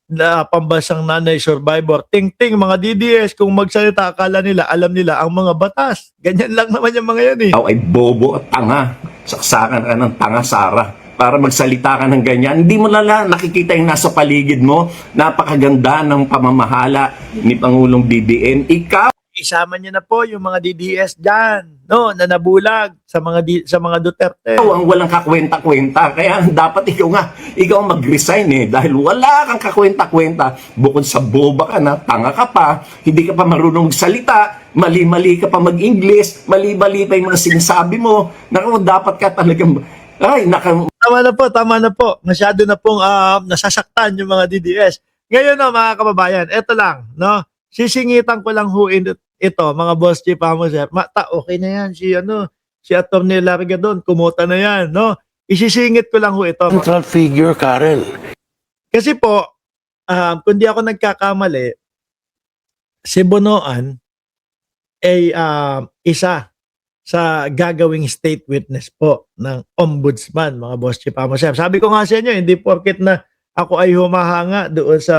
na pambansang nanay survivor. Ting-ting mga DDS, kung magsalita akala nila alam nila ang mga batas. Ganyan lang naman yung mga yan eh. Ikaw ay bobo at tanga. Saksakan ka ng tanga, Sara. Para magsalita ka ng ganyan. Hindi mo nakikita yung nasa paligid mo. Napakaganda ng pamamahala ni Pangulong BBM. Ikaw, Isama niyo na po yung mga DDS dyan, no, na nabulag sa mga Duterte. ang walang kakwenta-kwenta. Kaya dapat ikaw mag-resign dahil wala kang kakwenta-kwenta. Bukod sa boba ka na, tanga ka pa, hindi ka pa marunong magsalita, mali-mali ka pa mag-English, mali-mali pa yung mga sinasabi mo. Naku, dapat ka talagang, Tama na po. Masyado na pong nasasaktan yung mga DDS. Ngayon no, mga kababayan, eto lang, no? Sisingitan ko lang ito, mga boss chief amo sir. Okay na yan si Atty. Largadon, kumuta na yan, no? Isisingit ko lang ito. Central figure, Karen. Kasi po, kung di ako nagkakamali, si Bonoan ay isa sa gagawing state witness po ng ombudsman, mga boss chief amo sir. Sabi ko nga sa inyo, hindi porket na ako ay humahanga doon sa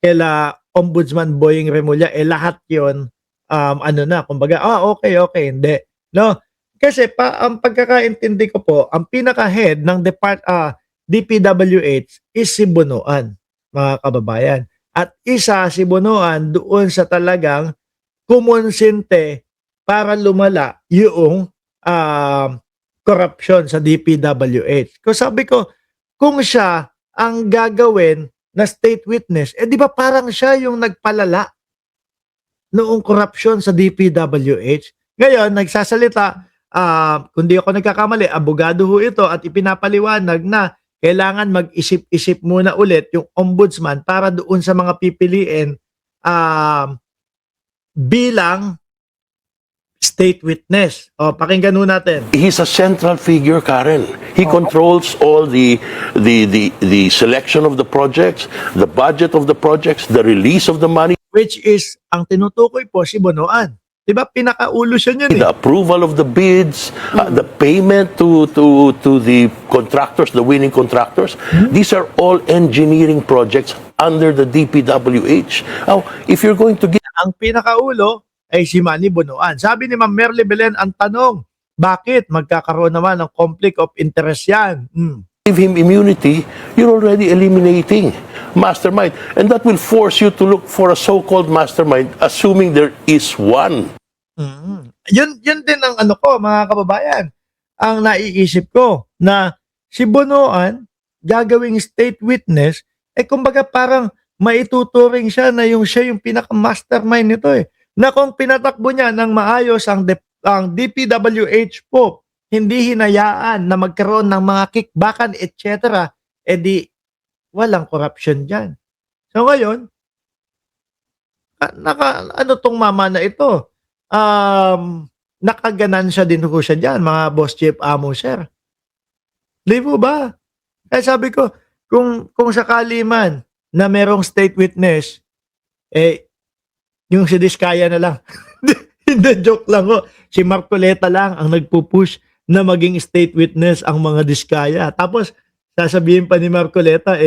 kila Ombudsman Boying Remulla, lahat yon kumbaga, okay, hindi. No? Kasi ang pagkakaintindi ko po, ang pinaka-head ng DPWH is si Bonoan, mga kababayan. At isa si Bonoan doon sa talagang kumonsente para lumala yung corruption sa DPWH. Kung sabi ko, kung siya ang gagawin na state witness, di ba parang siya yung nagpalala noong corruption sa DPWH. Ngayon, nagsasalita, kung di ako nagkakamali, abogado ho ito at ipinapaliwanag na kailangan mag-isip-isip muna ulit yung ombudsman para doon sa mga pipiliin bilang state witness. Pakinggan ho natin. He's a central figure, Karen. He controls all the selection of the projects, the budget of the projects, the release of the money, Which is, ang tinutukoy po si Bonoan. Diba, pinakaulo siya niyan the approval of the bids, the payment to the contractors, the winning contractors. These are all engineering projects under the DPWH. Now, if you're going to give Ang pinakaulo ay si Manny Bonoan. Sabi ni Ma'am Merly Belen, ang tanong, bakit magkakaroon naman ng conflict of interest yan? him immunity, you're already eliminating mastermind. And that will force you to look for a so-called mastermind, assuming there is one. Yun din ang mga kababayan. Ang naiisip ko na si Bonoan, gagawing state witness, kumbaga parang maituturing siya na siya yung pinaka-mastermind nito na kung pinatakbo niya ng maayos ang DPWH po, hindi hinayaan na magkaroon ng mga kickbackan, etc., di walang corruption dyan. So ngayon, tong mama na ito, nakaganansya din ho siya dyan, mga boss chief amo sir. Di po ba? Kaya sabi ko, kung sakali man na merong state witness, yung si Diskaya na lang. Hindi, joke lang ho. Si Marcoleta lang ang nagpupush na maging state witness ang mga Diskaya. Tapos, sasabihin pa ni Marcoleta,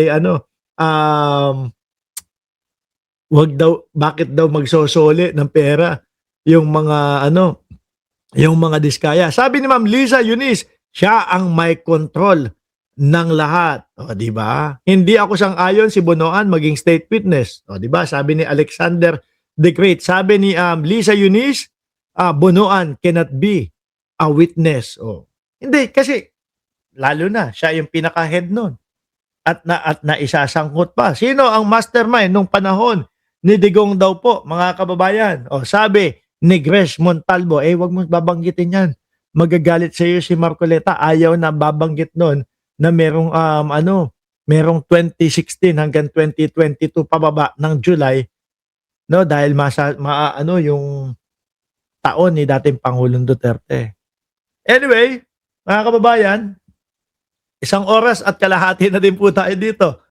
bakit daw magsosole ng pera yung mga Diskaya. Sabi ni Ma'am Liza Eunice, siya ang may control ng lahat. Di ba? Hindi ako sang-ayon si Bonoan maging state witness. Di ba? Sabi ni Alexander the Great. Sabi ni Liza Eunice, Bonoan cannot be a witness. Hindi, kasi lalo na, siya yung pinaka-head nun. At naisasangkot pa. Sino ang mastermind nung panahon ni Digong daw po, mga kababayan? Sabi ni Grace Montalvo, wag mo babanggitin yan. Magagalit sa iyo si Marcoleta. Ayaw na babanggit nun na merong merong 2016 hanggang 2022 pababa ng July, no, dahil yung taon ni dating Pangulong Duterte. Anyway, mga kababayan, 1 oras at kalahati na din po tayo dito.